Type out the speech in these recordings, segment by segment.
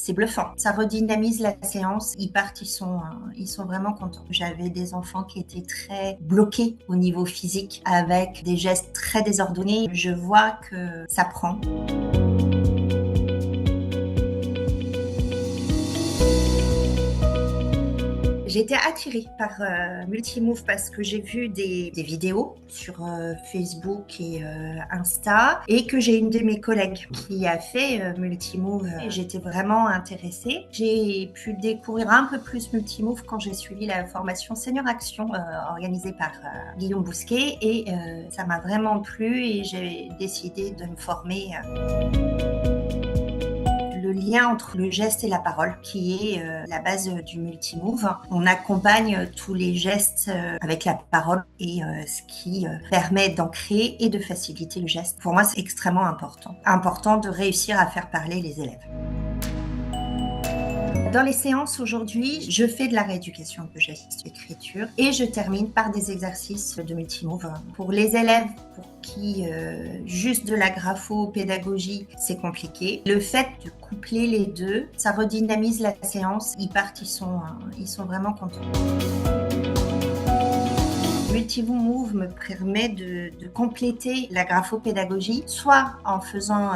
c'est bluffant. Ça redynamise la séance. Ils partent, ils sont vraiment contents. J'avais des enfants qui étaient très bloqués au niveau physique avec des gestes très désordonnés. Je vois que ça prend. J'ai été attirée par Multimove parce que j'ai vu des vidéos sur Facebook et Insta et que j'ai une de mes collègues qui a fait Multimove et j'étais vraiment intéressée. J'ai pu découvrir un peu plus Multimove quand j'ai suivi la formation Senior Action organisée par Guillaume Bousquet et ça m'a vraiment plu et j'ai décidé de me former. Le lien entre le geste et la parole qui est la base du Multimove. On accompagne tous les gestes avec la parole et ce qui permet d'ancrer et de faciliter le geste. Pour moi, c'est extrêmement important. Important de réussir à faire parler les élèves. Dans les séances aujourd'hui, je fais de la rééducation de gestes d'écriture et je termine par des exercices de Multimove. Pour les élèves pour qui juste de la graphopédagogie, c'est compliqué. Le fait de coupler les deux, ça redynamise la séance. Ils partent, ils sont vraiment contents. Multimove me permet de compléter la graphopédagogie, soit en faisant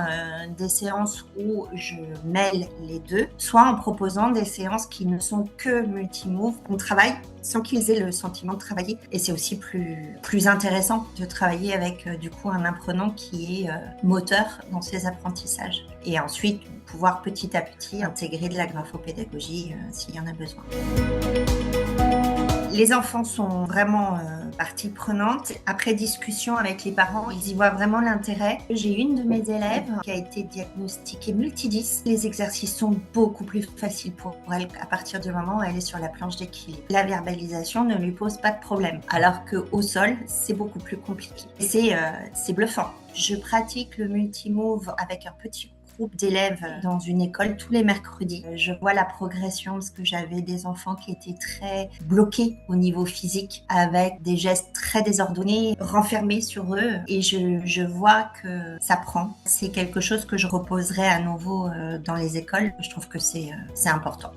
des séances où je mêle les deux, soit en proposant des séances qui ne sont que Multimove. On travaille sans qu'ils aient le sentiment de travailler. Et c'est aussi plus intéressant de travailler avec du coup un apprenant qui est moteur dans ses apprentissages. Et ensuite, pouvoir petit à petit intégrer de la graphopédagogie s'il y en a besoin. Les enfants sont vraiment partie prenante. Après discussion avec les parents, ils y voient vraiment l'intérêt. J'ai une de mes élèves qui a été diagnostiquée multidys. Les exercices sont beaucoup plus faciles pour elle à partir du moment où elle est sur la planche d'équilibre. La verbalisation ne lui pose pas de problème, alors qu'au sol, c'est beaucoup plus compliqué. C'est bluffant. Je pratique le Multimove avec un petit groupe d'élèves dans une école tous les mercredis. Je vois la progression parce que j'avais des enfants qui étaient très bloqués au niveau physique avec des gestes très désordonnés, renfermés sur eux et je vois que ça prend. C'est quelque chose que je reposerai à nouveau dans les écoles. Je trouve que c'est important.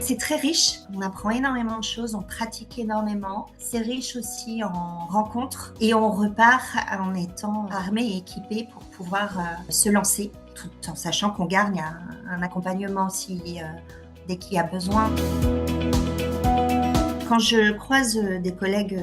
C'est très riche, on apprend énormément de choses, on pratique énormément. C'est riche aussi en rencontres et on repart en étant armé et équipé pour pouvoir se lancer, tout en sachant qu'on garde un accompagnement aussi dès qu'il y a besoin. Quand je croise des collègues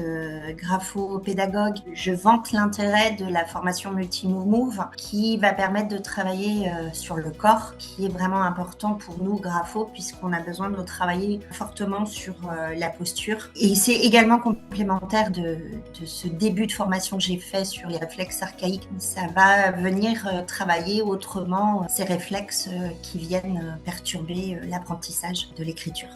graphopédagogues, je vante l'intérêt de la formation Multimove qui va permettre de travailler sur le corps, qui est vraiment important pour nous graphos puisqu'on a besoin de travailler fortement sur la posture. Et c'est également complémentaire de ce début de formation que j'ai fait sur les réflexes archaïques. Ça va venir travailler autrement ces réflexes qui viennent perturber l'apprentissage de l'écriture.